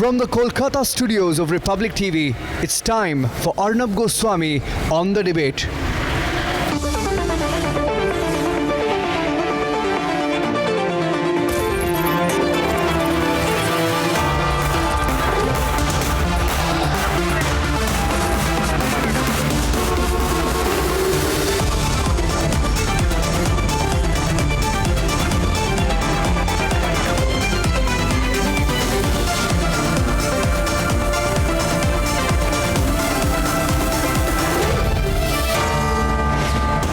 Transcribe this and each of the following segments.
From the Kolkata studios of Republic TV, it's time for Arnab Goswami on the debate.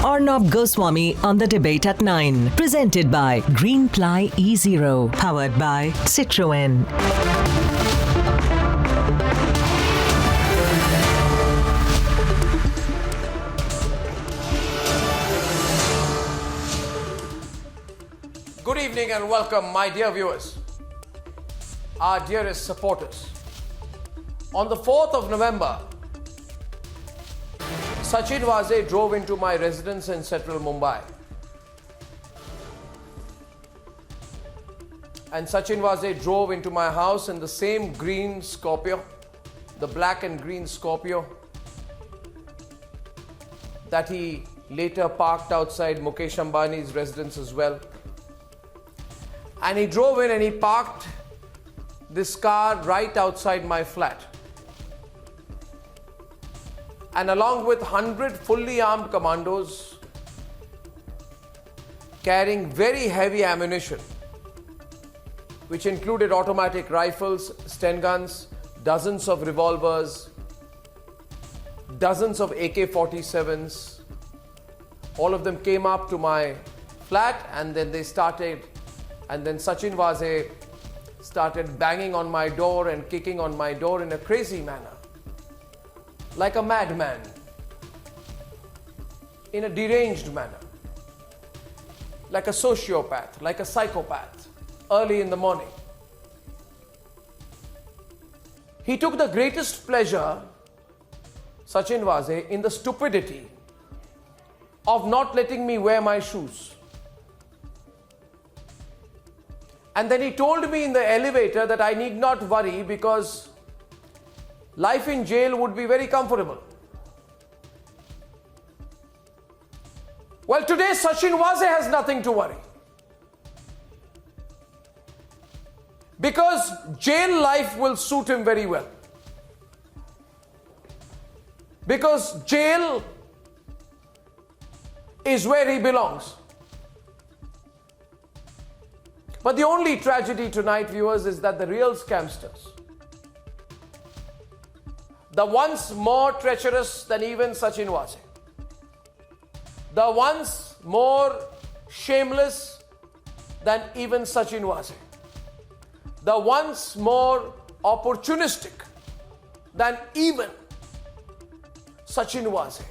Arnab Goswami on the debate at 9. Presented by Greenply E0. Powered by Citroën. Good evening and welcome, my dear viewers, our dearest supporters. On the 4th of November, Sachin Vaze drove into my residence in central Mumbai. And Sachin Vaze drove into my house in the same green Scorpio, the black and green Scorpio that he later parked outside Mukesh Ambani's residence as well. And he drove in and he parked this car right outside my flat. And along with 100 fully armed commandos carrying very heavy ammunition, which included automatic rifles, Sten guns, dozens of revolvers, dozens of AK-47s, all of them came up to my flat, and then Sachin Vaze started banging on my door and kicking on my door in a crazy manner. Like a madman, in a deranged manner, like a sociopath, like a psychopath, early in the morning. He took the greatest pleasure, Sachin Vaze, in the stupidity of not letting me wear my shoes. And then he told me in the elevator that I need not worry because life in jail would be very comfortable. Well, today Sachin Vaze has nothing to worry. Because jail life will suit him very well. Because jail is where he belongs. But the only tragedy tonight, viewers, is that the real scamsters, the ones more treacherous than even Sachin Vaze, the ones more shameless than even Sachin Vaze, the ones more opportunistic than even Sachin Vaze,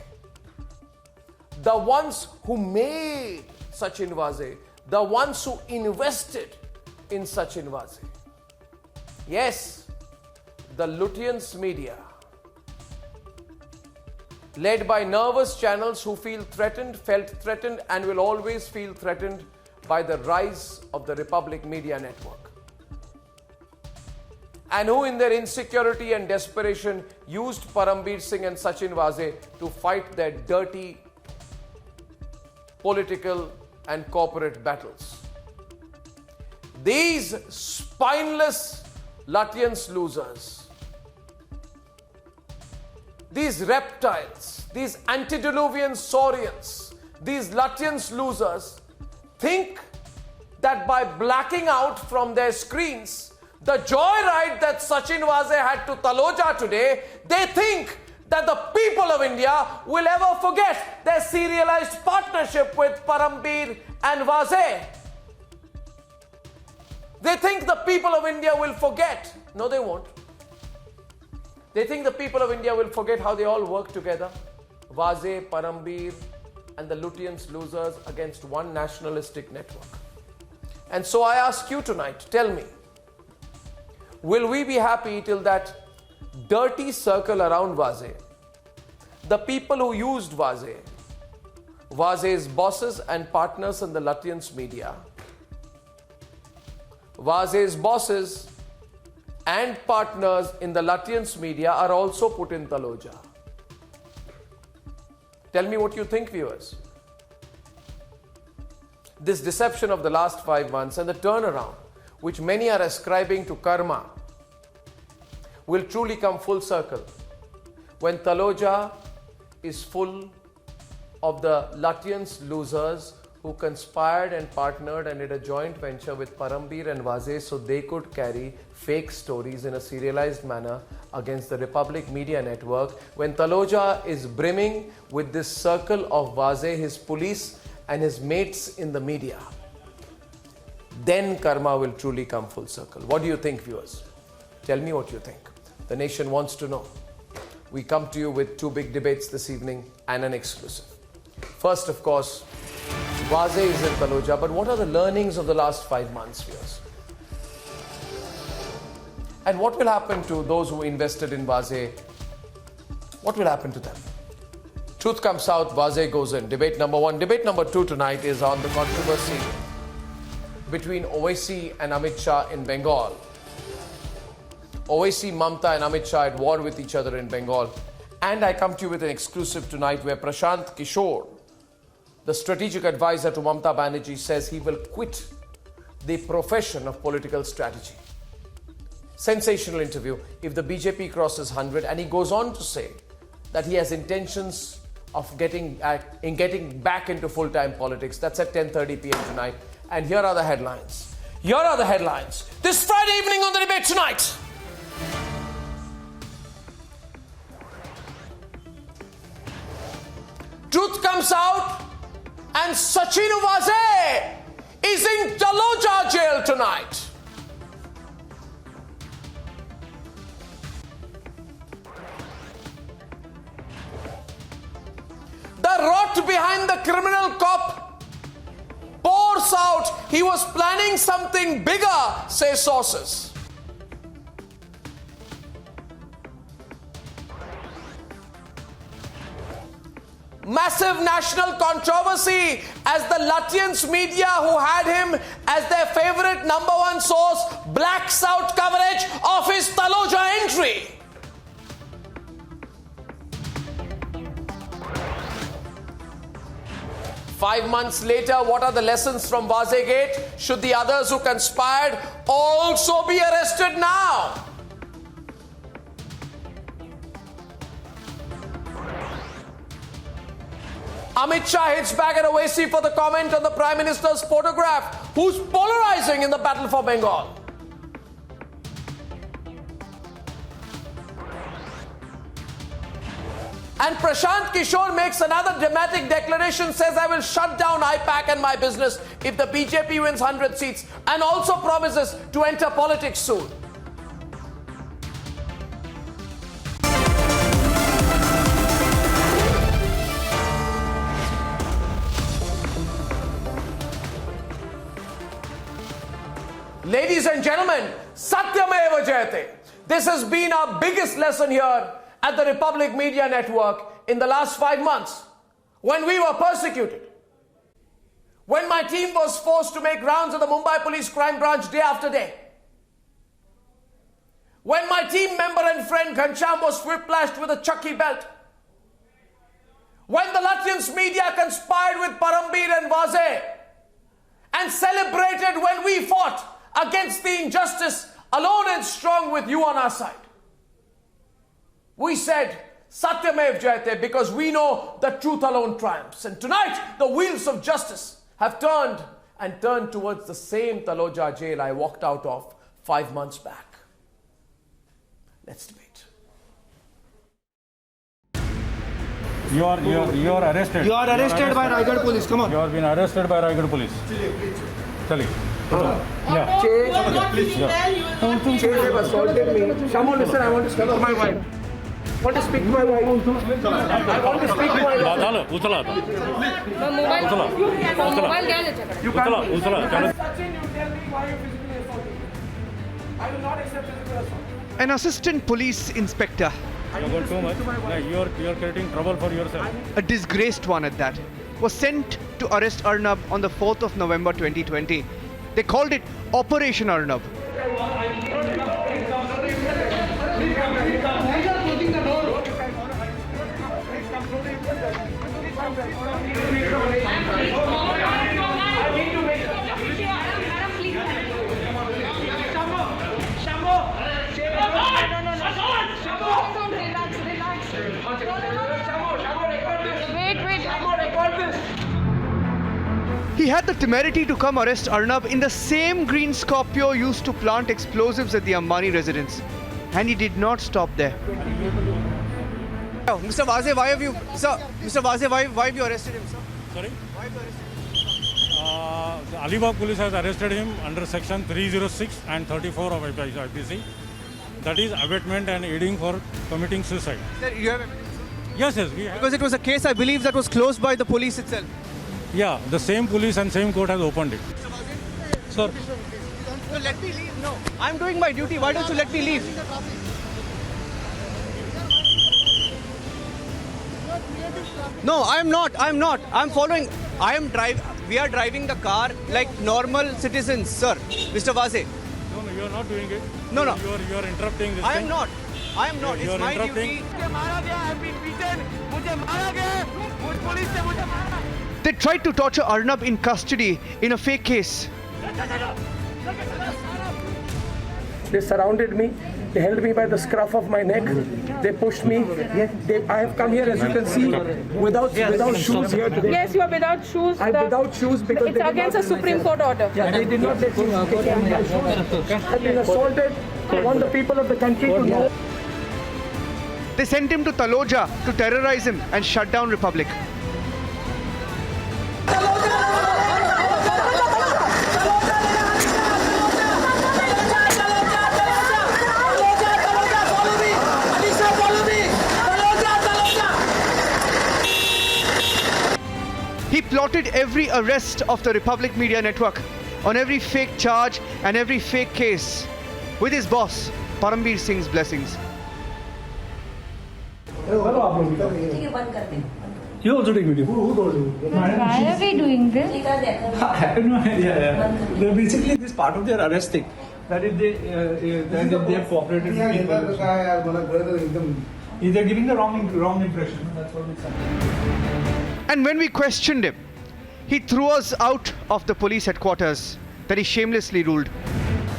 the ones who made Sachin Vaze, the ones who invested in Sachin Vaze. Yes, the Lutyens media, led by nervous channels who felt threatened and will always feel threatened by the rise of the Republic Media Network. And who in their insecurity and desperation used Parambir Singh and Sachin Vaze to fight their dirty political and corporate battles. These spineless Lutyens losers, these reptiles, these antediluvian saurians, these Lutyens losers think that by blacking out from their screens the joyride that Sachin Vaze had to Taloja today, they think that the people of India will ever forget their serialized partnership with Parambir and Vaze. They think the people of India will forget. No, they won't. They think the people of India will forget how they all work together. Vaze, Parambir and the Lutyens losers against one nationalistic network. And so I ask you tonight, tell me, will we be happy till that dirty circle around Vaze, the people who used Vaze, Vaze's bosses and partners in the Lutyens media, Vaze's bosses and partners in the Lutyens media are also put in Taloja. Tell me what you think, viewers. This deception of the last 5 months and the turnaround, which many are ascribing to karma, will truly come full circle when Taloja is full of the Lutyens losers who conspired and partnered and did a joint venture with Parambir and Vaze so they could carry fake stories in a serialized manner against the Republic Media Network. When Taloja is brimming with this circle of Vaze, his police and his mates in the media, then karma will truly come full circle. What do you think, viewers? Tell me what you think. The nation wants to know. We come to you with two big debates this evening and an exclusive. First, of course, Vaze is in Taloja, but what are the learnings of the last 5 months, viewers? And what will happen to those who invested in Vaze? What will happen to them? Truth comes out, Vaze goes in. Debate number one. Debate number two tonight is on the controversy between Owaisi and Amit Shah in Bengal. Owaisi, Mamta and Amit Shah at war with each other in Bengal. And I come to you with an exclusive tonight where Prashant Kishore, the strategic advisor to Mamta Banerjee, says he will quit the profession of political strategy. Sensational interview if the BJP crosses 100, and he goes on to say that he has intentions of getting back into full-time politics. That's at 10:30 p.m. tonight. And here are the headlines. Here are the headlines. This Friday evening on the debate tonight. Truth comes out and Sachin Vaze is in Taloja jail tonight. The rot behind the criminal cop pours out. He was planning something bigger, say sources. Massive national controversy as the Lutyens media, who had him as their favorite number one source, blacks out coverage of his Taloja entry. Five months later, what are the lessons from Vazegate? Should the others who conspired also be arrested now? Amit Shah hits back at Owaisi for the comment on the Prime Minister's photograph, who's polarizing in the battle for Bengal. And Prashant Kishore makes another dramatic declaration, says, I will shut down IPAC and my business if the BJP wins 100 seats, and also promises to enter politics soon. Ladies and gentlemen, Satyameva Jayate. This has been our biggest lesson here at the Republic Media Network in the last 5 months, when we were persecuted, when my team was forced to make rounds of the Mumbai Police Crime Branch day after day, when my team member and friend Ghanshyam was whiplashed with a chucky belt, when the Lutyens media conspired with Parambir and Vaze and celebrated when we fought against the injustice alone and strong with you on our side. We said, Satyamev Jayate, because we know the truth alone triumphs. And tonight, the wheels of justice have turned towards the same Taloja jail I walked out of 5 months back. Let's debate. You are arrested. You are arrested by Raigad police. Come on. You have been arrested by Raigad police. Chali. Yeah. They have assaulted me. Shamo, listen, I want to speak to my wife. I want to speak to my wife. I want to speak to my wife. You can't. Sachin, you tell me why you physically assaulted me. I will not accept physical assault. An assistant police inspector, You got too much. You are creating trouble for yourself. a disgraced one at that, was sent to arrest Arnab on the 4th of November 2020. They called it Operation Arnab. He had the temerity to come arrest Arnab in the same green Scorpio used to plant explosives at the Ambani residence. And he did not stop there. Mr. Vaze, why have you, sir? Mr. Vaze, why have you arrested him, sir? Sorry? The Alibag police has arrested him under section 306 and 34 of IPC. That is abatement and aiding for committing suicide. Sir, you have evidence? Yes, we have. Because it was a case, I believe, that was closed by the police itself. Yeah, the same police and same court has opened it. Sir, No, let me leave. No, I'm doing my duty. Why don't you let me leave? No, I'm not. I'm following. We are driving the car like normal citizens, sir. Mr. Vaze. no, you are not doing it. No. You are interrupting this I thing. am not. You It's are my interrupting. duty. They tried to torture Arnab in custody in a fake case. They surrounded me. They held me by the scruff of my neck. They pushed me. I have come here, as you can see, without shoes here today. Yes, you are without shoes. I'm without shoes because It's against a Supreme Court order. Yeah, they did not let me take off my shoes. I've been assaulted. I want the people of the country to know. They sent him to Taloja to terrorize him and shut down Republic. He plotted every arrest of the Republic Media Network on every fake charge and every fake case with his boss, Parambir Singh's blessings. You also take video. Who told you? Why are we doing this? I have no idea. They're basically this part of their arresting. That is they have cooperated with people. They're giving the wrong impression. That's what it's saying. And when we questioned him, he threw us out of the police headquarters that he shamelessly ruled.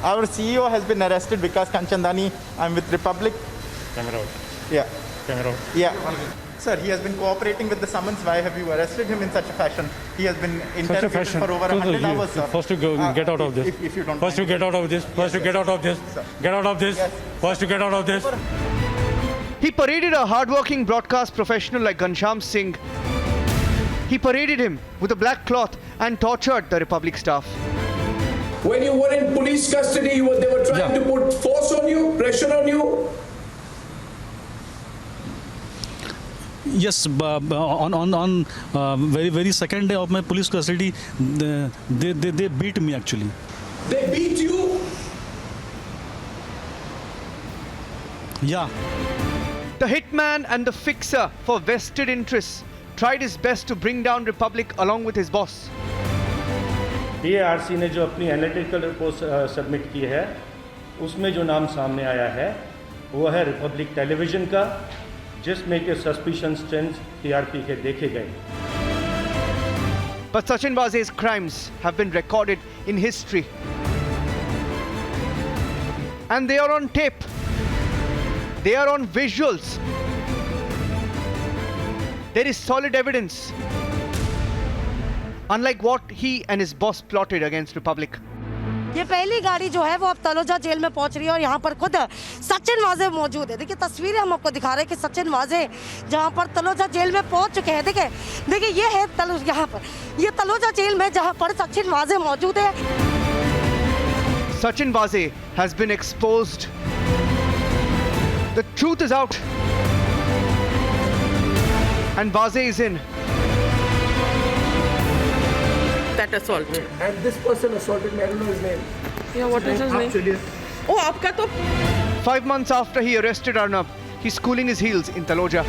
Our CEO has been arrested, Vikas Kanchandani. I'm with Republic. Camera out. Yeah. Camera out. Yeah. Sir, he has been cooperating with the summons. Why have you arrested him in such a fashion? He has been Such a interrogated fashion. for over 100 hours, sir. First to get out of this. If you don't First to mind. get out of this. First to get out of this. Get out of this. Yes. First to get out of this. He paraded a hardworking broadcast professional like Ghanshyam Singh. He paraded him with a black cloth and tortured the Republic staff. When you were in police custody, they were trying to put force on you, pressure on you. Yes, on very second day of my police custody, they beat me actually. They beat you. Yeah. The hitman and the fixer for vested interests tried his best to bring down Republic along with his boss. DARC ने जो अपनी analytical report submit की है उसमें जो नाम सामने आया है वो है रिपब्लिक टेलीविज़न का जिसमें के सस्पिशन स्ट्रेंथ टीआरपी के देखे गए. But Sachin Vaze's crimes have been recorded in history. And they are on tape. They are on visuals. There is solid evidence. Unlike what he and his boss plotted against Republic. ये पहली गाड़ी जो है वो अब Taloja jail में पहुंच रही है और यहाँ पर खुद सचिन वाजे मौजूद है. देखिए तस्वीरें हम आपको दिखा रहे हैं कि सचिन वाजे जहाँ पर तलोजा जेल में पहुंच चुके हैं. देखिए ये है यहाँ पर ये तलोजा जेल में जहाँ पर सचिन वाजे मौजूद है. Sachin Vaze has been exposed. The truth is out. And Vaze is in. That assault. And this person assaulted me. I don't know his name. Yeah, what is his name? Oh, आपका तो 5 months after he arrested Arnab, he's cooling his heels in Taloja.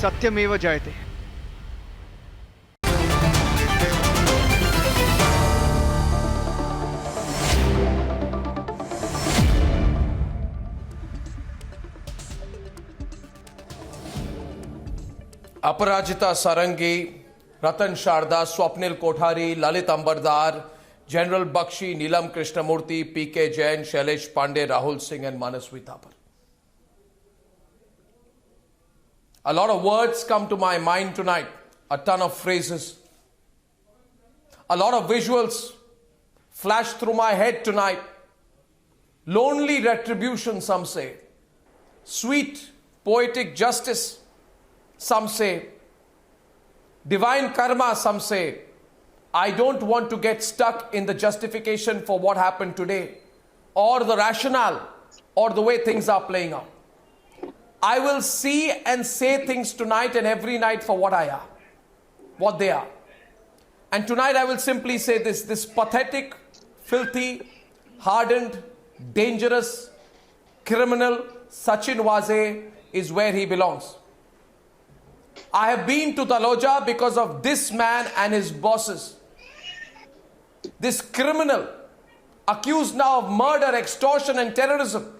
satyameva jayate. Aparajita Sarangi, Ratan Sharda, Swapnil Kothari, Lalit Ambardar, General Bakshi, Neelam Krishnamurthy, P.K. Jain, Shailesh Pandey, Rahul Singh and Manaswi Thapar. A lot of words come to my mind tonight, a ton of phrases. A lot of visuals flash through my head tonight. Lonely retribution, some say. Sweet, poetic justice, some say. Divine karma, some say. I don't want to get stuck in the justification for what happened today, or the rationale, or the way things are playing out. I will see and say things tonight and every night for what I are, what they are. And tonight I will simply say this pathetic, filthy, hardened, dangerous, criminal Sachin Vaze is where he belongs. I have been to Taloja because of this man and his bosses. This criminal, accused now of murder, extortion and terrorism,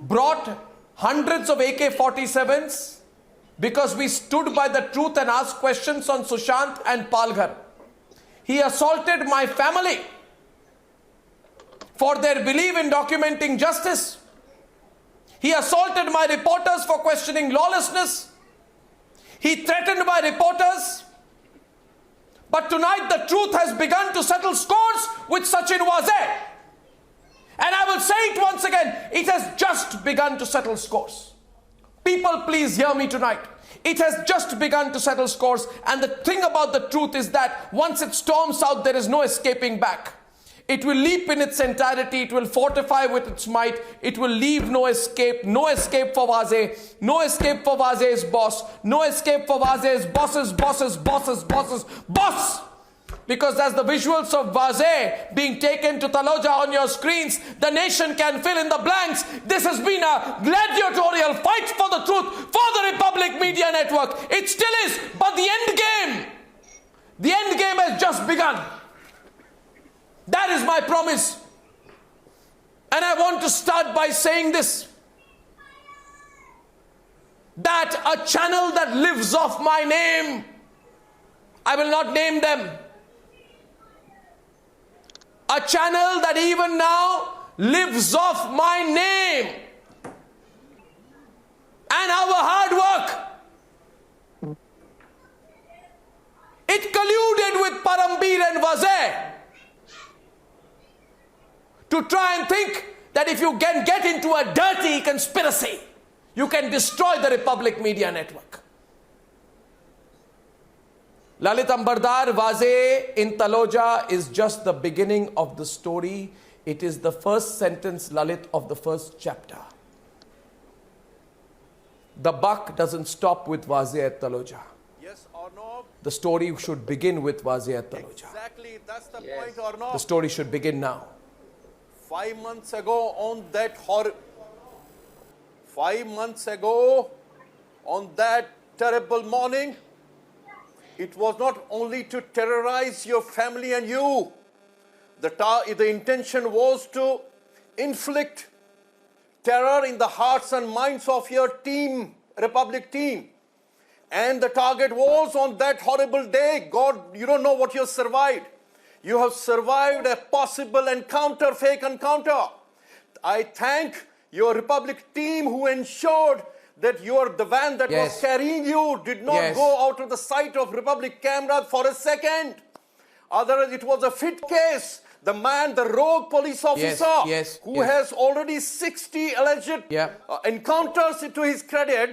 brought hundreds of AK-47s because we stood by the truth and asked questions on Sushant and Palghar. He assaulted my family for their belief in documenting justice. He assaulted my reporters for questioning lawlessness. He threatened my reporters. But tonight the truth has begun to settle scores with Sachin Vaze. And I will say it once again, it has just begun to settle scores. People, please hear me tonight. It has just begun to settle scores. And the thing about the truth is that once it storms out, there is no escaping back. It will leap in its entirety. It will fortify with its might. It will leave no escape. No escape for Vaze. No escape for Vaze's boss. No escape for Vaze's bosses. Boss! Because as the visuals of Vaze being taken to Taloja on your screens, the nation can fill in the blanks. This has been a gladiatorial fight for the truth for the Republic Media Network. It still is, but the end game has just begun. That is my promise. And I want to start by saying this. That a channel that lives off my name, I will not name them. A channel that even now lives off my name and our hard work. It colluded with Parambir and Vaze to try and think that if you can get into a dirty conspiracy, you can destroy the Republic Media Network. Lalit Ambardar, Vaze in Taloja is just the beginning of the story. It is the first sentence, Lalit, of the first chapter. The buck doesn't stop with Vaze at Taloja. Yes, Arnab. The story should begin with Vaze at Taloja. Exactly, that's the point, Arnab. The story should begin now. 5 months ago on that 5 months ago on that terrible morning, it was not only to terrorize your family and you. The intention was to inflict terror in the hearts and minds of your team, Republic team. And the target was on that horrible day. God, you don't know what you have survived. You have survived a possible encounter, fake encounter. I thank your Republic team who ensured that the van that was carrying you did not go out of the sight of Republic cameras for a second. Otherwise, it was a fit case. The man, the rogue police officer, who has already 60 alleged encounters to his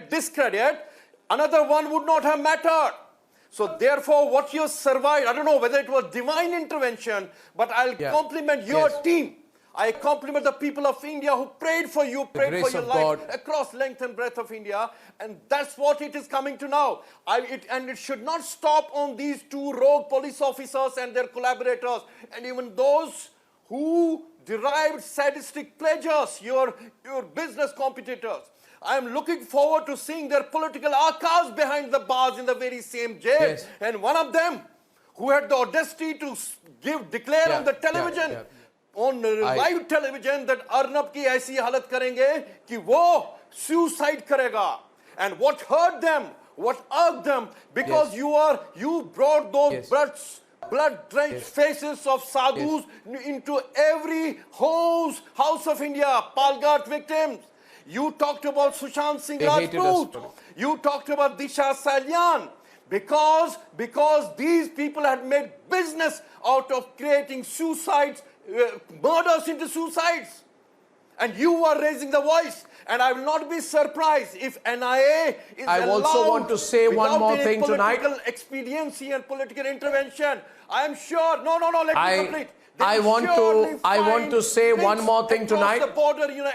discredit, another one would not have mattered. So therefore, what you survived, I don't know whether it was divine intervention, but I'll compliment your team. I compliment the people of India who prayed for you, prayed for your life across length and breadth of India. And that's what it is coming to now. And it should not stop on these two rogue police officers and their collaborators. And even those who derived sadistic pleasures, your business competitors. I am looking forward to seeing their political archives behind the bars in the very same jail. Yes. And one of them, who had the audacity to declare on the television, on live television, that Arnab ki aisi halat karenge ki wo suicide karega. And what hurt them, what irked them, because you brought those blood-drenched faces of sadhus into every house of India, Palghat victims. You talked about Sushant Singh Rajput. You talked about Disha Salyan. Because these people had made business out of creating suicides, murders into suicides. And you are raising the voice. And I will not be surprised if NIA is I allowed also want to say one more without thing any tonight. political expediency and political intervention. I am sure. No, let me complete. I want to say one more thing tonight. Across the border,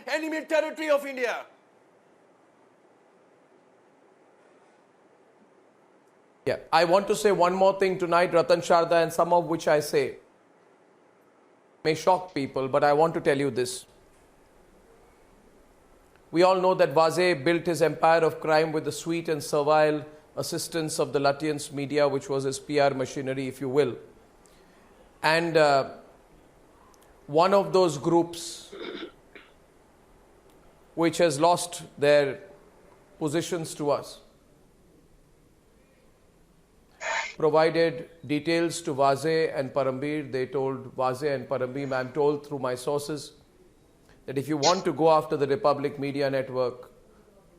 enemy territory of India. Yeah, I want to say one more thing tonight, Ratan Sharda, and some of which I say may shock people, but I want to tell you this. We all know that Vaze built his empire of crime with the sweet and servile assistance of the Lutyens media, which was his PR machinery, if you will. And one of those groups which has lost their positions to us provided details to Vaze and Parambir. They told Vaze and Parambir, I'm told through my sources, that if you want to go after the Republic Media Network,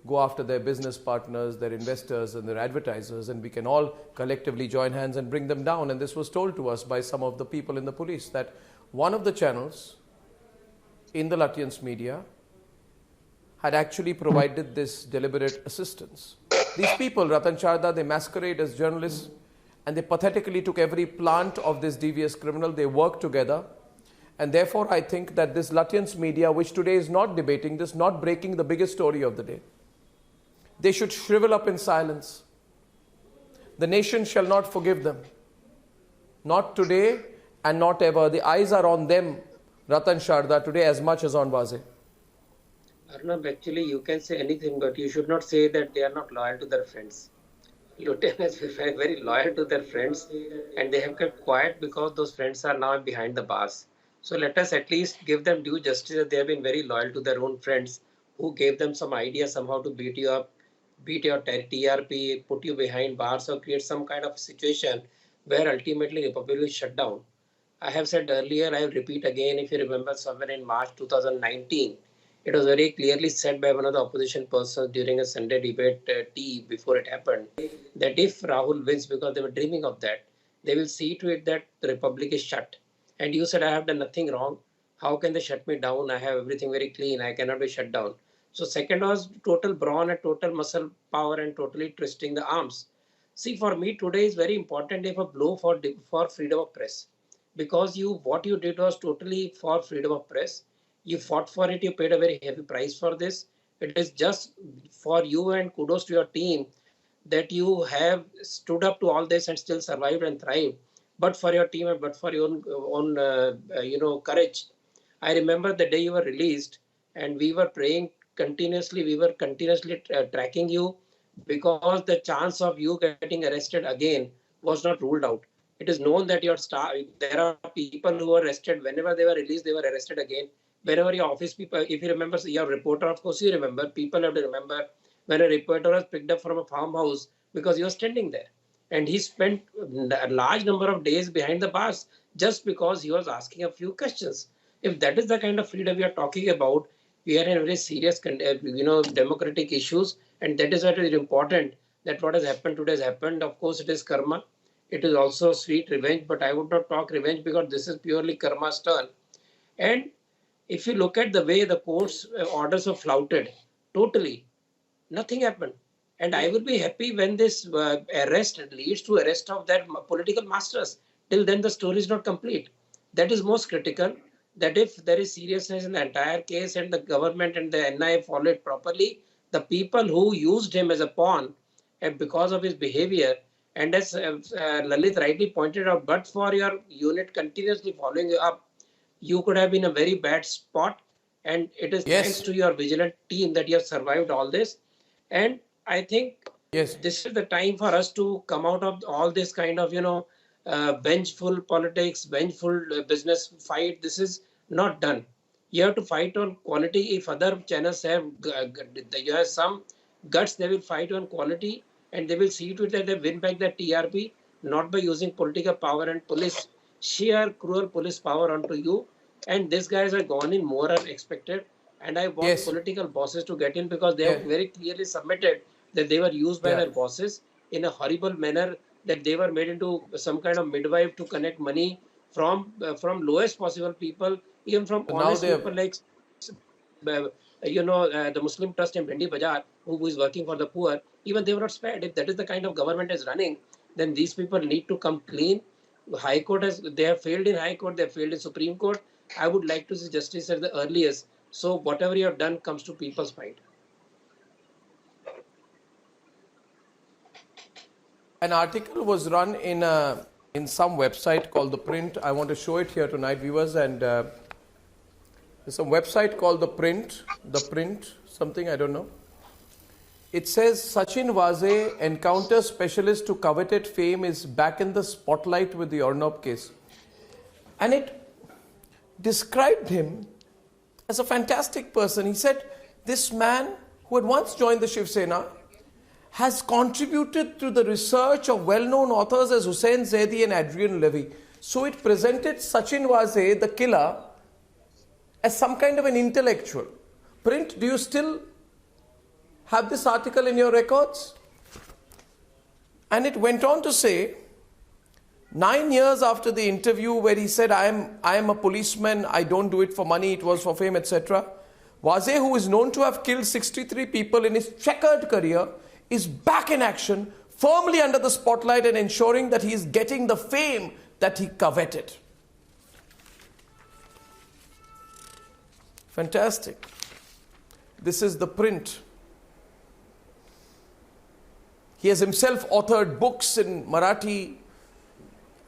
go after their business partners, their investors and their advertisers, and we can all collectively join hands and bring them down. And this was told to us by some of the people in the police, that one of the channels in the Lutyens media had actually provided this deliberate assistance. These people, Ratan Sharda, they masquerade as journalists, and they pathetically took every plant of this devious criminal. They worked together. And therefore, I think that this Lutyens media, which today is not debating this, not breaking the biggest story of the day, they should shrivel up in silence. The nation shall not forgive them. Not today and not ever. The eyes are on them, Ratan Sharda, today as much as on Vaze. Arnab, actually you can say anything, but you should not say that they are not loyal to their friends. Lieutenants are very loyal to their friends, and they have kept quiet because those friends are now behind the bars. So let us at least give them due justice that they have been very loyal to their own friends who gave them some idea somehow to beat you up, beat your TRP, put you behind bars, or create some kind of situation where ultimately Republic will shut down. I have said earlier, I will repeat again, if you remember somewhere in March 2019, it was very clearly said by one of the opposition persons during a Sunday debate tea before it happened, that if Rahul wins, because they were dreaming of that, they will see to it that the Republic is shut. And you said, I have done nothing wrong. How can they shut me down? I have everything very clean. I cannot be shut down. So second was total brawn and total muscle power and totally twisting the arms. See, for me today is very important if a blow for freedom of press. Because what you did was totally for freedom of press. You fought for it. You paid a very heavy price for this. It is just for you, and kudos to your team that you have stood up to all this and still survived and thrived. But for your team and but for your own courage. I remember the day you were released, and we were praying continuously. We were continuously tracking you, because the chance of you getting arrested again was not ruled out. It is known that there are people who were arrested whenever they were released. They were arrested again. Whenever your office people, if you remember, your reporter, of course you remember. People have to remember when a reporter was picked up from a farmhouse because he was standing there. And he spent a large number of days behind the bars just because he was asking a few questions. If that is the kind of freedom we are talking about, we are in very serious, democratic issues. And that is why it is important that what has happened today has happened. Of course, it is karma. It is also sweet revenge, but I would not talk revenge because this is purely karma's turn. And if you look at the way the court's orders were flouted, totally, nothing happened. And I will be happy when this arrest leads to arrest of their political masters. Till then, the story is not complete. That is most critical, that if there is seriousness in the entire case and the government and the NIA follow it properly, the people who used him as a pawn and because of his behavior, and as Lalit rightly pointed out, but for your unit continuously following you up, you could have been a very bad spot. And it is Yes. thanks to your vigilant team that you have survived all this. And I think Yes. this is the time for us to come out of all this kind of, vengeful politics, vengeful business fight. This is not done. You have to fight on quality. If other channels have, you have some guts, they will fight on quality and they will see to it that they win back the TRP, not by using political power and police, sheer cruel police power onto you. And these guys are gone in more than expected. And I want Yes. political bosses to get in because they have very clearly submitted that they were used by their bosses in a horrible manner, that they were made into some kind of midwife to connect money from lowest possible people, even from So now honest they have- people like the Muslim Trust in Bindi Bazaar, who is working for the poor. Even they were not spared. If that is the kind of government is running, then these people need to come clean. High Court they have failed in High Court, they have failed in Supreme Court. I would like to see justice at the earliest. So whatever you have done comes to people's mind. An article was run in some website called The Print. I want to show it here tonight, viewers. And there's some website called The Print, something, I don't know. It says Sachin Vaze, encounter specialist to coveted fame, is back in the spotlight with the Arnab case. And it described him as a fantastic person. He said, this man who had once joined the Shiv Sena has contributed to the research of well-known authors as Hussain Zaidi and Adrian Levy. So it presented Sachin Vaze, the killer, as some kind of an intellectual. Print, do you still have this article in your records? And it went on to say, 9 years after the interview where he said, I am a policeman, I don't do it for money, it was for fame, etc. Vaze, who is known to have killed 63 people in his checkered career, is back in action, firmly under the spotlight and ensuring that he is getting the fame that he coveted. Fantastic. This is The Print. He has himself authored books in Marathi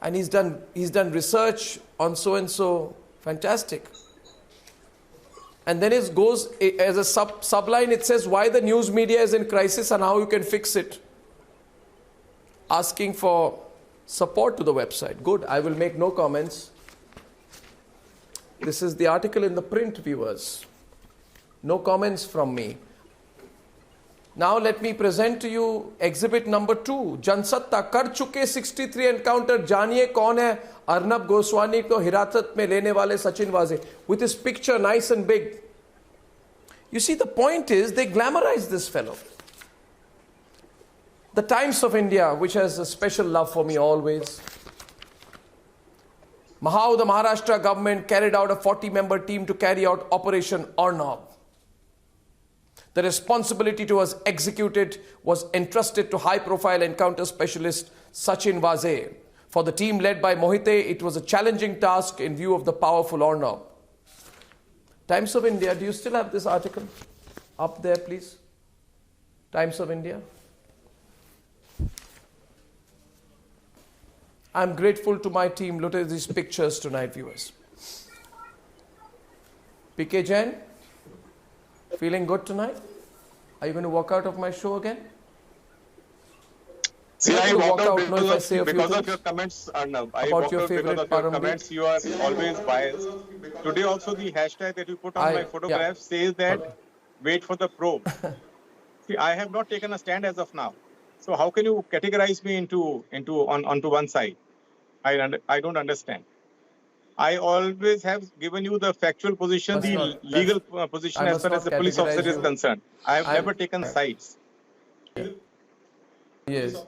and he's done research on so and so. Fantastic. And then it goes as a subline, it says why the news media is in crisis and how you can fix it. Asking for support to the website. Good, I will make no comments. This is the article in The Print, viewers. No comments from me. Now let me present to you exhibit number 2. Jansatta kar chuke 63 encounter janiye kaun hai Arnab Goswami ko hiratat mein lene wale Sachin Vaze, with his picture nice and big. You see, the point is they glamorize this fellow. The Times of India, which has a special love for me always. How the Maharashtra government carried out a 40-member team to carry out Operation Arnab. The responsibility to us executed was entrusted to high-profile encounter specialist Sachin Vaze. For the team led by Mohite, it was a challenging task in view of the powerful Arnab. Times of India, do you still have this article? Up there, please. Times of India. I'm grateful to my team. Look at these pictures tonight, viewers. PK Jain, feeling good tonight? Are you going to walk out of my show again? See, I walked out because of your comments, Arnab. I walked out because of your comments. You are always biased. Today also the hashtag that you put on my photograph says that wait for the probe. See, I have not taken a stand as of now. So how can you categorize me onto one side? I don't understand. I always have given you the factual position, the legal position as far as the police officer is concerned. I have never taken sides. Yes.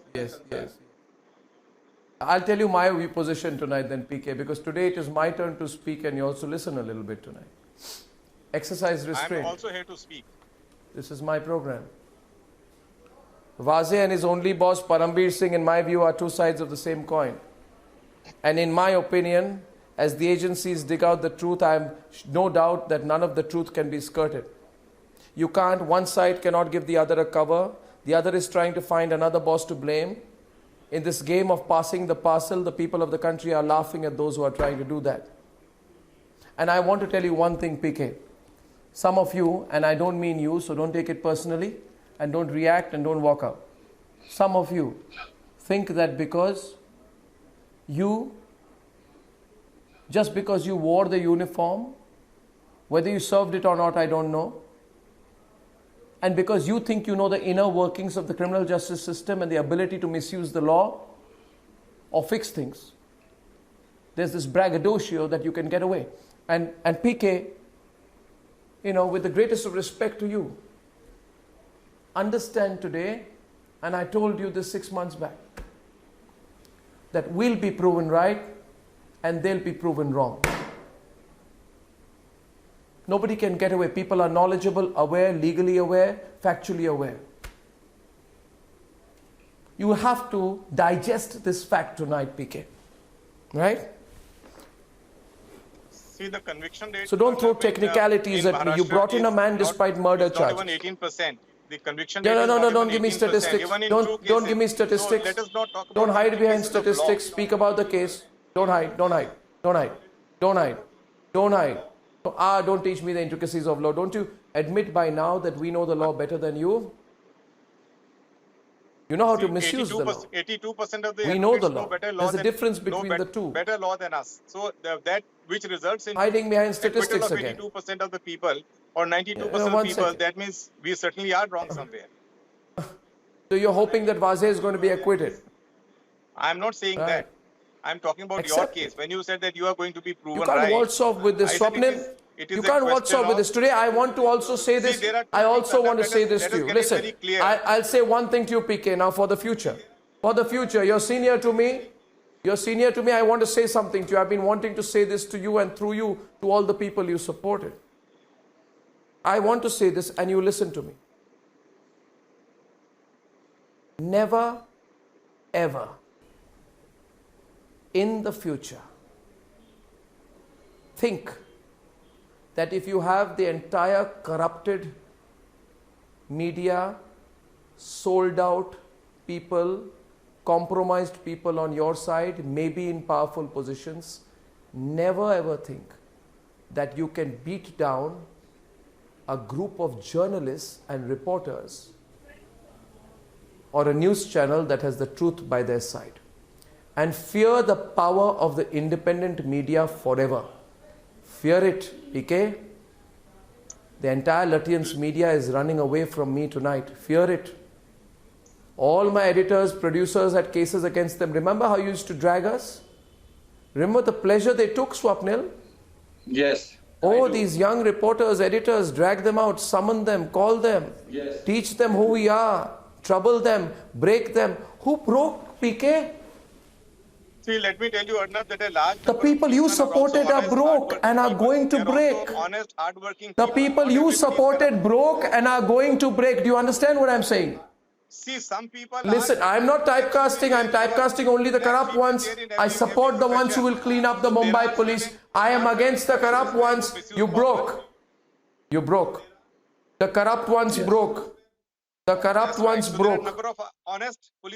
I'll tell you my position tonight then, PK, because today it is my turn to speak and you also listen a little bit tonight. Exercise restraint. I'm also here to speak. This is my program. Vaze and his only boss, Parambir Singh, in my view, are two sides of the same coin. And in my opinion, as the agencies dig out the truth, I have no doubt that none of the truth can be skirted. You can't, one side cannot give the other a cover. The other is trying to find another boss to blame. In this game of passing the parcel, the people of the country are laughing at those who are trying to do that. And I want to tell you one thing, PK. some of you, and I don't mean you, so don't take it personally, and don't react and don't walk out. Some of you think that just because you wore the uniform, whether you served it or not, I don't know, and because you think you know the inner workings of the criminal justice system and the ability to misuse the law or fix things, there's this braggadocio that you can get away. And PK, with the greatest of respect to you, understand today, and I told you this 6 months back, that we'll be proven right and they'll be proven wrong. Nobody can get away. People are knowledgeable, aware, legally aware, factually aware. You have to digest this fact tonight, PK. Right? See the conviction rate. So don't throw technicalities at me. You brought in a man despite murder charges. Not even 18%. The conviction rate No, don't give me statistics. Don't give me statistics. So let us not talk about don't hide behind statistics. Speak about the case. Don't hide. Don't teach me the intricacies of law. Don't you admit by now that we know the law better than you? You know how to misuse the law. 82% of the we know the law. There's a difference between the two. Better law than us. So that which results in hiding behind statistics again. 82% of the people or 92% of people, that means we certainly are wrong somewhere. So you're hoping that Vaze is going to be acquitted? I'm not saying that. I'm talking about your case. When you said that you are going to be proven right. You can't waltz off with this, Swapnil. You can't watch out with this. Today, I want to also say this. I also want to say this to you. Listen, I'll say one thing to you, PK, now for the future. For the future, you're senior to me. I want to say something to you. I've been wanting to say this to you and through you to all the people you supported. I want to say this and you listen to me. Never, ever in the future think that if you have the entire corrupted media, sold out people, compromised people on your side, maybe in powerful positions, never ever think that you can beat down a group of journalists and reporters or a news channel that has the truth by their side. And fear the power of the independent media forever. Fear it, PK. The entire Lutyens media is running away from me tonight. Fear it. All my editors, producers had cases against them. Remember how you used to drag us? Remember the pleasure they took, Swapnil? Yes. Oh, these young reporters, editors, drag them out, summon them, call them, teach them who we are, trouble them, break them. Who broke, PK? See, let me tell you, Arnab, that a large the people you supported are broke and are going to break. Honest, hardworking the people you supported broke and are going to break. Do you understand what I'm saying? See, some people listen, I'm not typecasting. I'm typecasting only the corrupt ones. I support the ones who will clean up the Mumbai police. I am against the corrupt ones. You broke. You broke. The corrupt ones broke. The corrupt ones broke.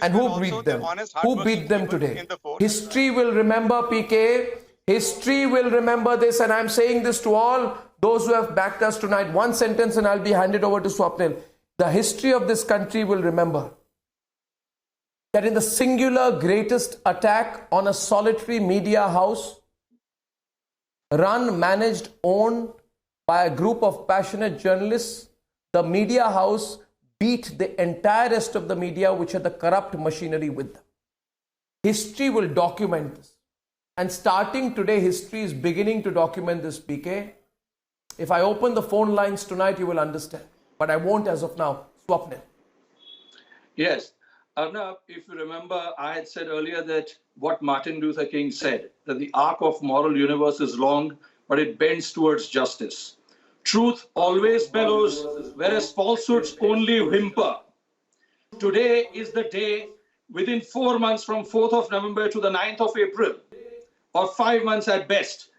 And who beat them? Who beat them today? History will remember, PK. History will remember this, and I'm saying this to all those who have backed us tonight. One sentence and I'll be handed over to Swapnil. The history of this country will remember that in the singular greatest attack on a solitary media house, run, managed, owned by a group of passionate journalists, the media house beat the entire rest of the media which had the corrupt machinery with them. History will document this. And starting today, history is beginning to document this, PK. If I open the phone lines tonight, you will understand. But I won't as of now. Swapnil. Yes. Arnab, if you remember, I had said earlier that what Martin Luther King said, that the arc of moral universe is long, but it bends towards justice. Truth always bellows, whereas falsehoods only whimper. Today is the day, within 4 months from 4th of November to the 9th of April, or 5 months at best,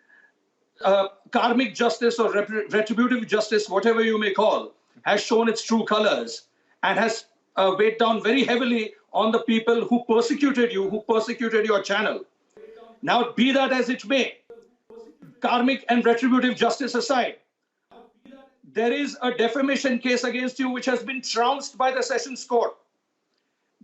karmic justice or retributive justice, whatever you may call, has shown its true colors and has weighed down very heavily on the people who persecuted you, who persecuted your channel. Now, be that as it may, karmic and retributive justice aside, there is a defamation case against you which has been trounced by the Sessions Court.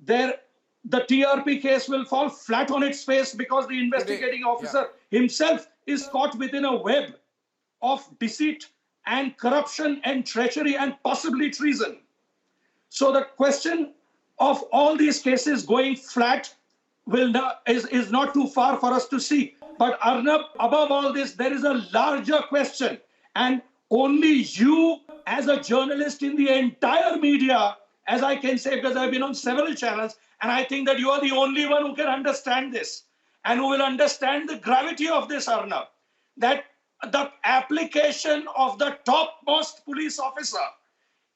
The TRP case will fall flat on its face because the investigating officer himself is caught within a web of deceit and corruption and treachery and possibly treason. So the question of all these cases going flat is not too far for us to see. But Arnab, above all this, there is a larger question, and only you as a journalist in the entire media, as I can say because I've been on several channels, and I think that you are the only one who can understand this and who will understand the gravity of this, Arnab, that the application of the topmost police officer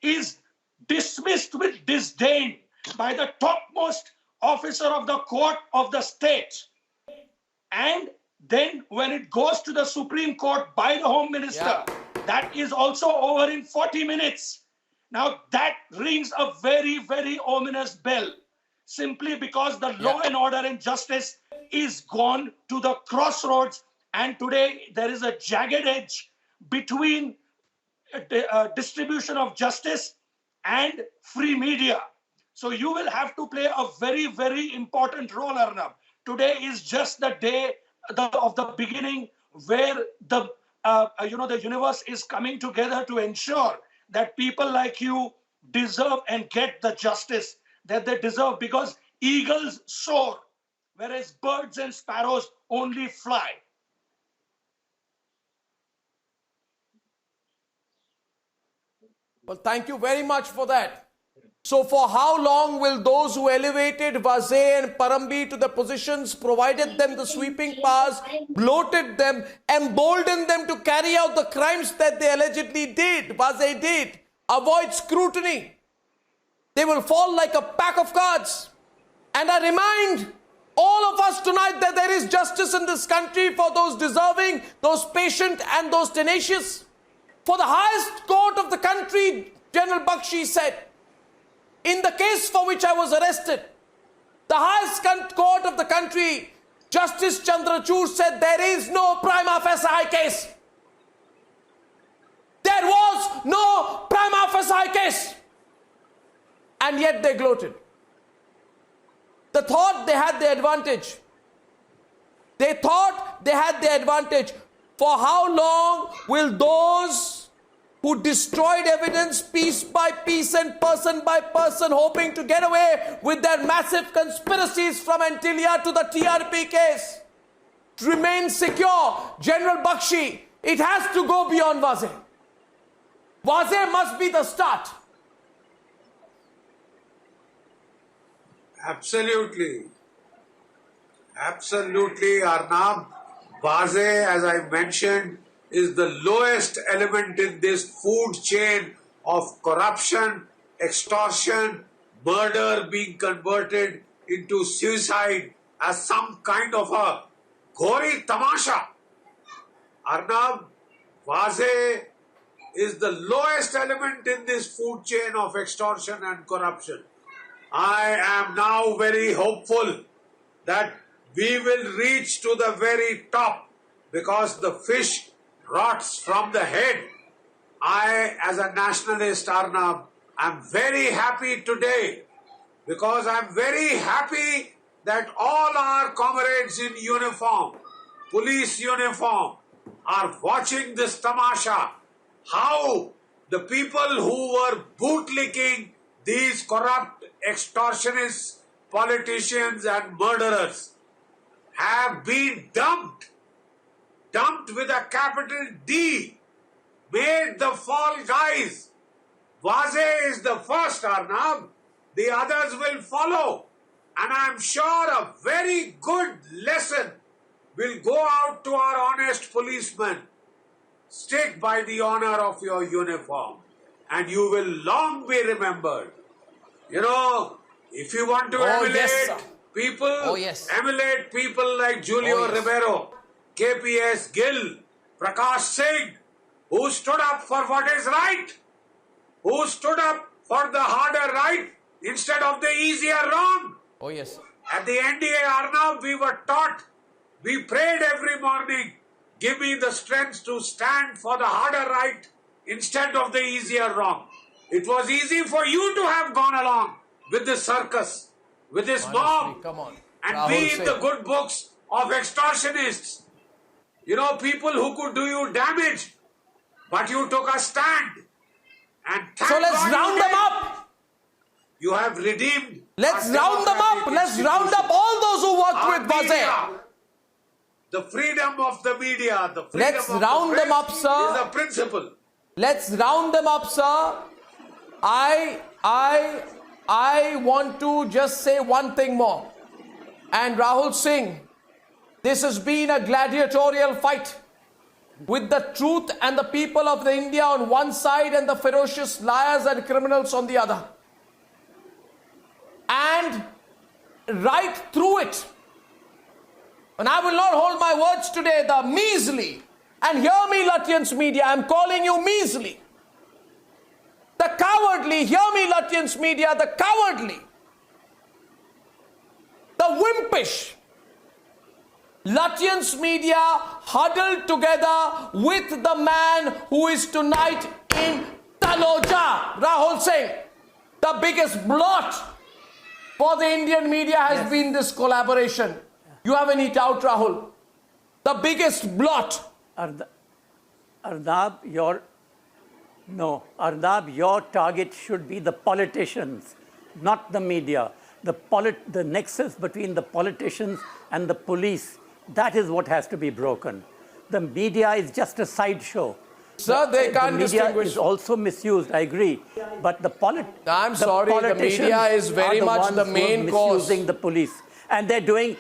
is dismissed with disdain by the topmost officer of the court of the state. And then when it goes to the Supreme Court by the Home Minister, that is also over in 40 minutes. Now that rings a very, very ominous bell, simply because the law and order and justice is gone to the crossroads, and today there is a jagged edge between distribution of justice and free media. So you will have to play a very, very important role, Arnab. Today is just the day of the beginning where the universe is coming together to ensure that people like you deserve and get the justice that they deserve, because eagles soar, whereas birds and sparrows only fly. Well, thank you very much for that. So for how long will those who elevated Vaze and Parambi to the positions, provided them the sweeping powers, bloated them, emboldened them to carry out the crimes that they allegedly did, Vaze did, avoid scrutiny? They will fall like a pack of cards. And I remind all of us tonight that there is justice in this country for those deserving, those patient and those tenacious. For the highest court of the country, General Bakshi said, in the case for which I was arrested, the highest court of the country, Justice Chandrachud said there is no prima facie case. There was no prima facie case. And yet they gloated. They thought they had the advantage. They thought they had the advantage. For how long will those who destroyed evidence piece by piece and person by person, hoping to get away with their massive conspiracies from Antilia to the TRP case, remain secure? General Bakshi, it has to go beyond Vaze. Vaze must be the start. Absolutely. Absolutely, Arnab. Vaze, as I mentioned, is the lowest element in this food chain of corruption, extortion, murder being converted into suicide as some kind of a gory tamasha. Arnab, Vaze is the lowest element in this food chain of extortion and corruption. I am now very hopeful that we will reach to the very top, because the fish rots from the head. I, as a nationalist, Arnab, am very happy today, because I'm very happy that all our comrades in uniform, police uniform, are watching this tamasha. How the people who were bootlicking these corrupt extortionists, politicians and murderers have been dumped with a capital D, made the fall guys. Vaze is the first, Arnab. The others will follow. And I'm sure a very good lesson will go out to our honest policemen. Stick by the honor of your uniform, and you will long be remembered. You know, if you want to emulate people, emulate people like Julio Rivero, KPS Gill, Prakash Singh, who stood up for what is right, who stood up for the harder right instead of the easier wrong. Oh yes. At the NDA, Arnab, we were taught, we prayed every morning, give me the strength to stand for the harder right instead of the easier wrong. It was easy for you to have gone along with this circus, with this mob, Come on. and Rahul be in Singh. the good books of extortionists. You know, people who could do you damage, but you took a stand. And So let's round them up. You have redeemed. Let's round them up. Let's round up all those who worked with Vaze. The freedom of the media, the freedom Let's of round the them up, press sir. is a principle. Let's round them up, sir. I want to just say one thing more. And Rahul Singh, this has been a gladiatorial fight with the truth and the people of the India on one side and the ferocious liars and criminals on the other. And right through it, and I will not hold my words today, the measly, and hear me, Lutyens media, I'm calling you measly. The cowardly, hear me, Lutyens media, the cowardly, the wimpish Lutyens media huddled together with the man who is tonight in Taloja, Rahul Singh. The biggest blot for the Indian media has been this collaboration. You haven't eat out, Rahul. The biggest blot. Arnab, your target should be the politicians, not the media. The nexus between the politicians and the police, that is what has to be broken. The media is just a sideshow. Sir, they can't distinguish. The media distinguish. is also misused, I agree. But I'm sorry, the media is very much the main cause. Misusing the police. And they're doing...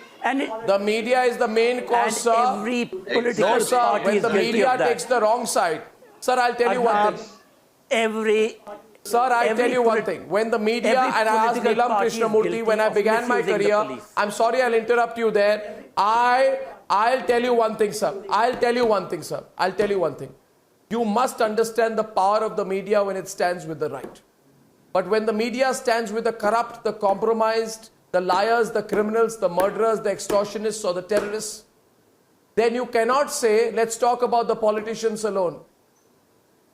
the media is the main cause, sir. Every political no, sir, party when is the guilty media of that. takes the wrong side. Sir, I'll tell you one thing. Sir, I'll tell you one thing. When the media, and I asked Neelam Krishnamurthy when I began my career, I'm sorry I'll interrupt you there. I'll tell you one thing, sir. I'll tell you one thing, sir. I'll tell you one thing. You must understand the power of the media when it stands with the right. But when the media stands with the corrupt, the compromised, the liars, the criminals, the murderers, the extortionists or the terrorists, then you cannot say, let's talk about the politicians alone.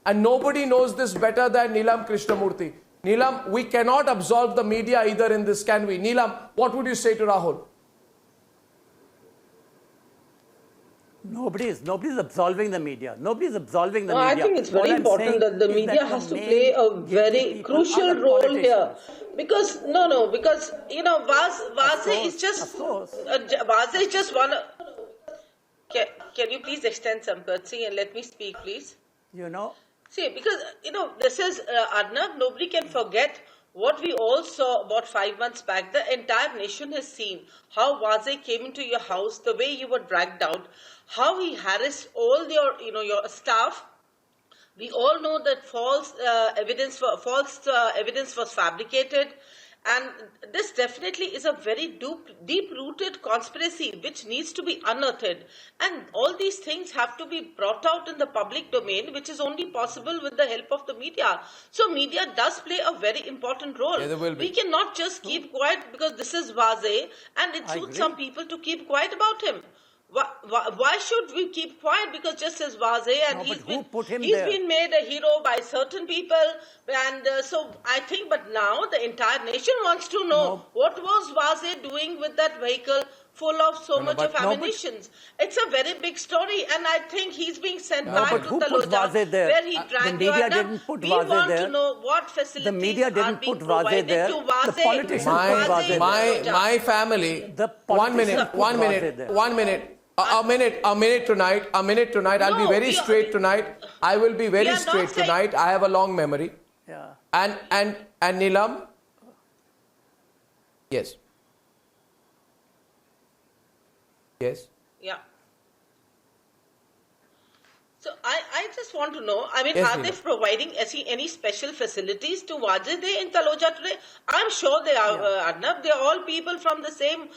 And nobody knows this better than Neelam Krishnamurthy. Neelam, we cannot absolve the media either in this, can we? Neelam, what would you say to Rahul? Nobody's absolving the media. Nobody's absolving the media. I think it's very important that the media has to play a very crucial role here. Because, because, Vaze is just, Vaze is just one. Can you please extend some courtesy and let me speak, please? See, because, this is, Arnab, nobody can forget what we all saw about 5 months back. The entire nation has seen how Vaze came into your house, the way you were dragged out, how he harassed all your staff. We all know that false evidence was fabricated. And this definitely is a very deep-rooted conspiracy which needs to be unearthed. And all these things have to be brought out in the public domain, which is only possible with the help of the media. So media does play a very important role. Yeah, there will be. We cannot just keep quiet because this is Vaze and it suits some people to keep quiet about him. Why should we keep quiet? Because just as Vaze and he's been made a hero by certain people, and so I think. But now the entire nation wants to know what was Vaze doing with that vehicle full of so much of ammunition. It's a very big story, and I think he's being sent back to Taloja, where he dragged you under. We want to know what facilities the media didn't are being put Vaze provided there. to Vaze. The politicians put Vaze there. My family. 1 minute. A minute tonight. I'll be very straight tonight. I will be very straight tonight. I have a long memory. Yeah. And Neelam. Yes. Yes. Yeah. So I just want to know, Yes, are they providing any special facilities to Vaze in Taloja today? I'm sure they are, Arnab. They are all people from the same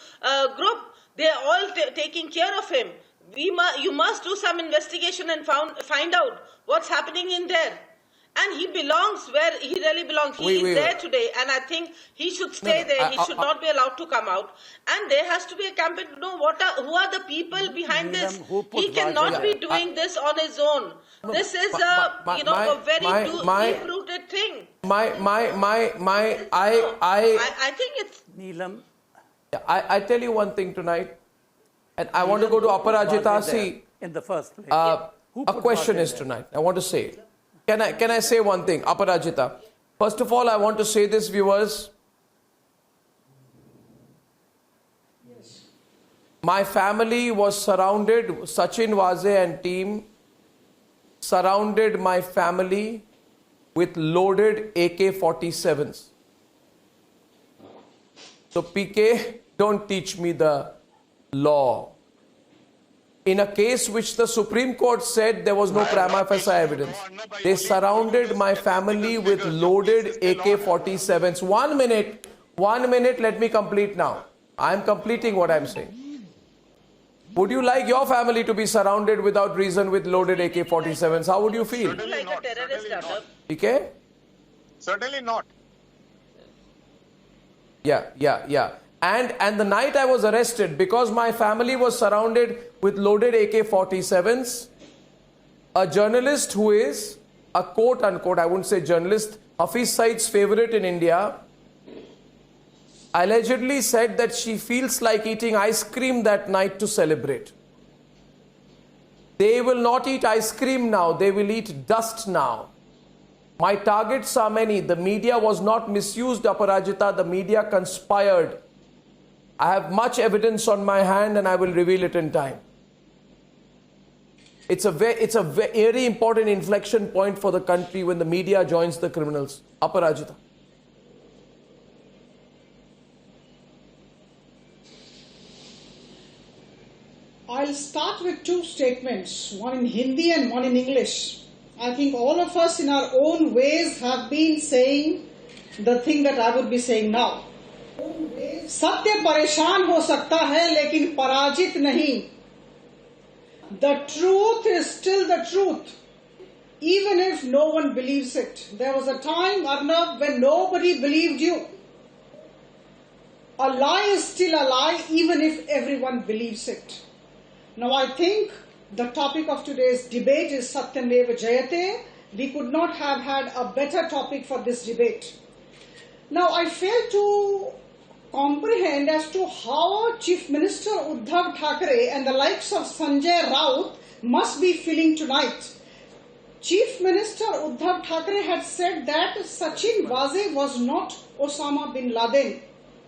group. They are all taking care of him. You must do some investigation and find out what's happening in there. And he belongs where he really belongs. He is there today, and I think he should stay there. He should not be allowed to come out. And there has to be a campaign to know who are the people behind this. He cannot be doing this on his own. This is a very deep-rooted thing. I think it's Neelam. I tell you one thing tonight, and I want to go to Aparajita. See, in the first place, a question is tonight. I want to say, can I say one thing, Aparajita? First of all, I want to say this, viewers. Yes. My family was surrounded. Sachin, Vaze, and team surrounded my family with loaded AK-47s. So PK, don't teach me the law. In a case which the Supreme Court said there was no prima facie evidence, they surrounded my family with loaded AK-47s. 1 minute, let me complete now. I'm completing what I'm saying. Would you like your family to be surrounded without reason with loaded AK-47s? How would you feel? Like a terrorist, Arnab. PK? Certainly not. Yeah. And the night I was arrested, because my family was surrounded with loaded AK-47s, a journalist who is a quote-unquote, I wouldn't say journalist, Hafiz Saeed's favorite in India, allegedly said that she feels like eating ice cream that night to celebrate. They will not eat ice cream now, they will eat dust now. My targets are many. The media was not misused, Aparajita. The media conspired. I have much evidence on my hand and I will reveal it in time. It's a very important inflection point for the country when the media joins the criminals. Aparajita. I'll start with two statements, one in Hindi and one in English. I think all of us in our own ways have been saying the thing that I would be saying now. सत्य परेशान हो सकता है लेकिन पराजित नहीं. The truth is still the truth, even if no one believes it. There was a time, Arnab, when nobody believed you. A lie is still a lie, even if everyone believes it. Now I think the topic of today's debate is Satyameva Jayate. We could not have had a better topic for this debate. Now I fail to comprehend as to how Chief Minister Uddhav Thackeray and the likes of Sanjay Raut must be feeling tonight. Chief Minister Uddhav Thackeray had said that Sachin Vaze was not Osama bin Laden.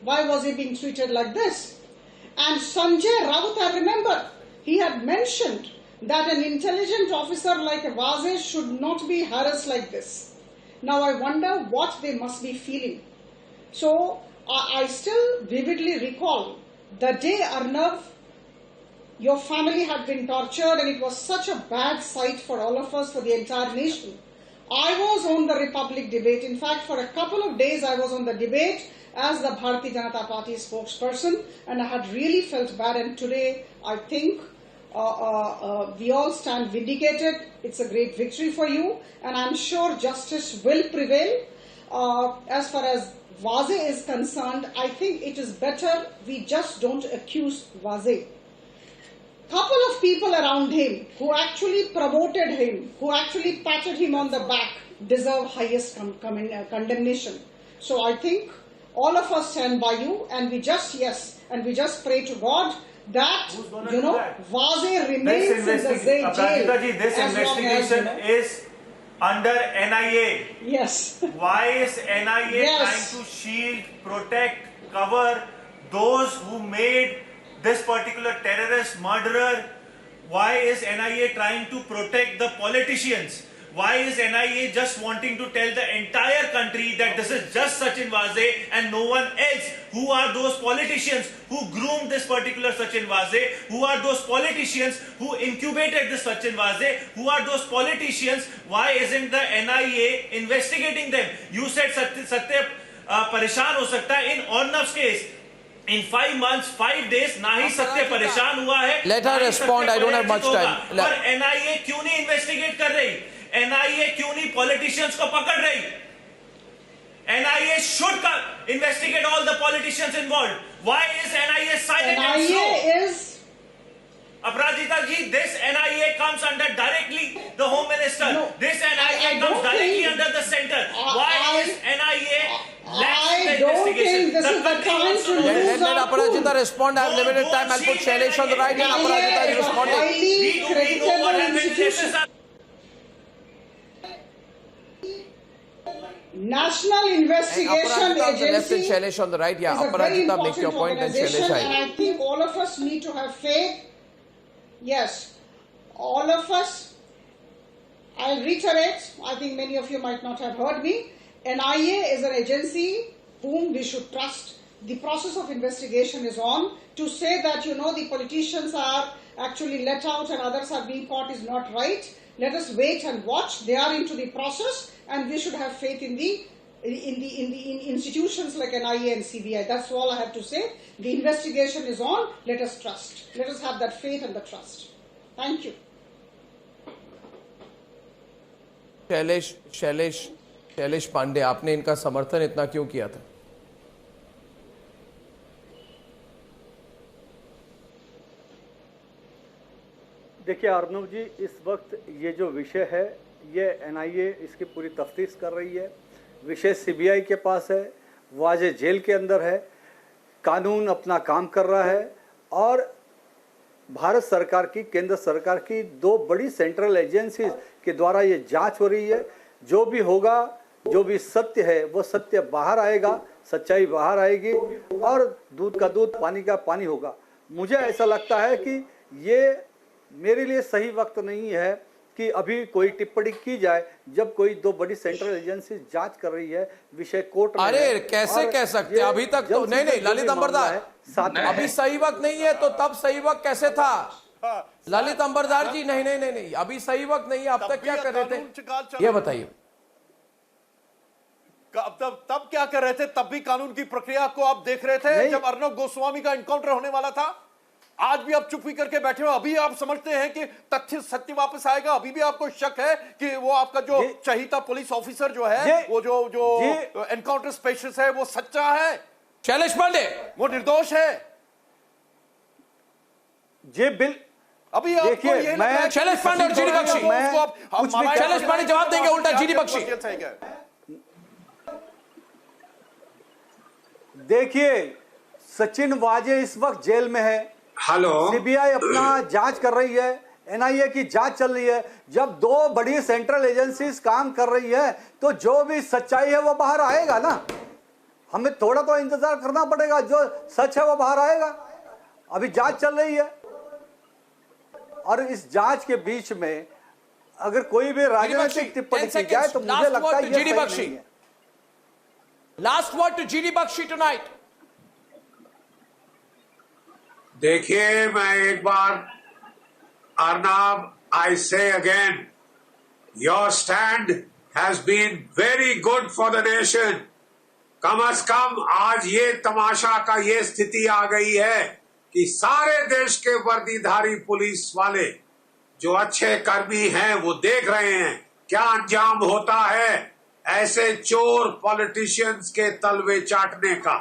Why was he being treated like this? And Sanjay Raut, I remember, he had mentioned that an intelligent officer like Vaze should not be harassed like this. Now I wonder what they must be feeling. So I still vividly recall the day, Arnab, your family had been tortured and it was such a bad sight for all of us, for the entire nation. I was on the Republic debate. In fact, for a couple of days I was on the debate as the Bharatiya Janata Party spokesperson, and I had really felt bad, and today I think we all stand vindicated. It's a great victory for you, and I'm sure justice will prevail. As far as Vaze is concerned, I think it is better we just don't accuse Vaze. Couple of people around him who actually promoted him, who actually patted him on the back, deserve highest condemnation. So I think all of us stand by you, and we just pray to God that, Vaze remains in the jail. This investigation is under NIA. Yes. Why is NIA trying to shield, protect, cover those who made this particular terrorist murderer? Why is NIA trying to protect the politicians? Why is NIA just wanting to tell the entire country that this is just Sachin Vaze and no one else? Who are those politicians who groomed this particular Sachin Vaze? Who are those politicians who incubated this Sachin Vaze? Who are those politicians? Why isn't the NIA investigating them? You said Satya pareshan ho sakta hai. In Arnab's case, in 5 months, 5 days, ना ही सत्य परेशान हुआ है. Let her respond. I don't have much time. पर NIA क्यों नहीं investigate कर रही? NIA क्यों नहीं पॉलिटिशियंस को पकड़ रही? NIA should investigate all the politicians involved. Why is NIA silent and slow? NIA is... Aparajita ji, this NIA comes under directly the Home Minister. No, this NIA I comes don't directly think- under the center. Why is NIA lax in the I don't investigation? think this is the country time wants to know. lose Let our Aparajita cool. respond. I have limited time. I'll put Shailesh on the right and Aparajita is responding. Highly creditable institution. National Investigation Aparajita on the left and Agency Shailesh on the right. Yeah, is a very Aparajita, make your important point and organization, Shailesh and I think all of us need to have faith. Yes, all of us. I'll reiterate, I think many of you might not have heard me. NIA is an agency whom we should trust. The process of investigation is on. To say that, the politicians are actually let out and others are being caught is not right. Let us wait and watch. They are into the process, and we should have faith in the institutions like NIA and CBI. That's all I have to say. The investigation is on. Let us trust. Let us have that faith and the trust. Thank you. Shailesh Pandey, आपने इनका समर्थन इतना क्यों किया था? देखिए अर्नब जी, इस वक्त ये जो विषय है ये NIA इसकी पूरी तफ्तीश कर रही है। विषय CBI के पास है, वाजे जेल के अंदर है, कानून अपना काम कर रहा है और भारत सरकार की, केंद्र सरकार की दो बड़ी सेंट्रल एजेंसीज के द्वारा ये जांच हो रही है। जो भी होगा, जो भी सत्य है वो सत्य बाहर आएगा, सच्चाई बाहर आएगी और दूध का दूध, पानी का पानी होगा। मुझे ऐसा लगता है कि ये मेरे लिए सही वक्त नहीं है कि अभी कोई टिप्पणी की जाए जब कोई दो बड़ी सेंट्रल एजेंसी जांच कर रही है। विषय कोर्ट में अरे कैसे कह सकते, अभी तक तो नहीं ललित अंबरदार, अभी सही वक्त नहीं है तो तब सही वक्त कैसे था? ललित अंबरदार जी, नहीं, अभी सही वक्त नहीं है। अब तक क्या कर रहे थे ये बताइए। तब क्या कर रहे थे? तब भी कानून की प्रक्रिया को आप देख रहे थे जब अर्नब गोस्वामी का एनकाउंटर होने वाला था। आज भी आप चुप्पी करके बैठे हो। अभी आप समझते हैं कि तथ्य सत्य वापस आएगा? अभी भी आपको शक है कि वो आपका जो चहीता पुलिस ऑफिसर जो है, वो जो एनकाउंटर स्पेशलिस्ट है, वो सच्चा है? शैलेश पांडे वो निर्दोष है? जी बिल अभी देखिए, मैं शैलेश पांडे और जीडी बख्शी, शैलेश पांडे जवाब देंगे, उल्टा जीडी बख्शी। देखिए, सचिन वाजे इस वक्त जेल में है। हेलो, सीबीआई अपना जांच कर रही है, एनआईए की जांच चल रही है। जब दो बड़ी सेंट्रल एजेंसीज काम कर रही है तो जो भी सच्चाई है वो बाहर आएगा ना। हमें थोड़ा तो इंतजार करना पड़ेगा, जो सच है वो बाहर आएगा। अभी जांच चल रही है और इस जांच के बीच में अगर कोई भी राजनीतिक टिप्पणी की जाए तो मुझे लगता है ये सही नहीं है। Last word to GD Bakshi tonight. देखिए, मैं एक बार Arnab, I say again, your stand has been very good for the nation. कम अज कम आज ये तमाशा का ये स्थिति आ गई है कि सारे देश के वर्दीधारी पुलिस वाले जो अच्छे कर्मी हैं वो देख रहे हैं क्या अंजाम होता है ऐसे चोर पॉलिटिशियंस के तलवे चाटने का।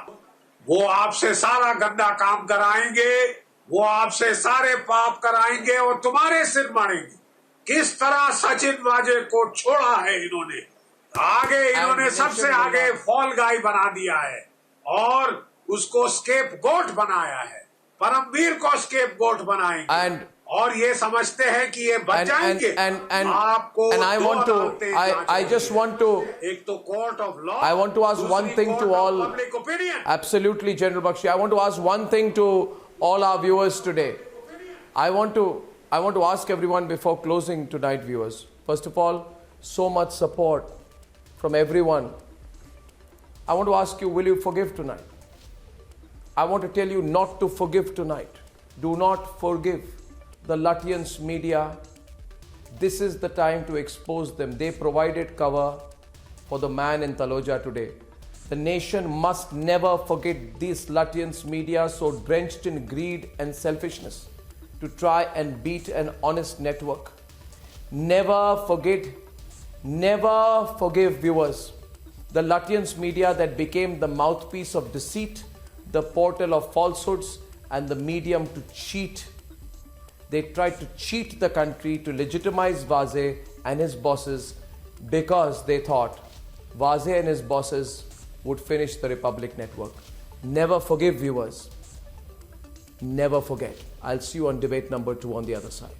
वो आपसे सारा गंदा काम कराएंगे, वो आपसे सारे पाप कराएंगे और तुम्हारे सिर मारेंगे। किस तरह सचिन वाजे को छोड़ा है इन्होंने, आगे इन्होंने सबसे आगे फॉल गाय बना दिया है और उसको स्केप गोट बनाया है। परमवीर को स्केप गोट बनाएंगे और ये समझते हैं कि ये बच जाएंगे। आपको I just want to एक तो court of law, I want to ask one thing to all. public opinion. Absolutely, General Bakshi. I want to ask one thing to all our viewers today. I want to ask everyone before closing tonight, viewers. First of all, so much support from everyone. I want to ask you, will you forgive tonight? I want to tell you not to forgive tonight. Do not forgive the Lutyens media. This is the time to expose them. They provided cover for the man in Taloja today. The nation must never forget these Lutyens media so drenched in greed and selfishness to try and beat an honest network. Never forget Never forgive, viewers, the Lutyens media that became the mouthpiece of deceit, the portal of falsehoods, and the medium to cheat. They tried to cheat the country to legitimize Vaze and his bosses because they thought Vaze and his bosses would finish the Republic Network. Never forgive, viewers. Never forget. I'll see you on debate number 2 on the other side.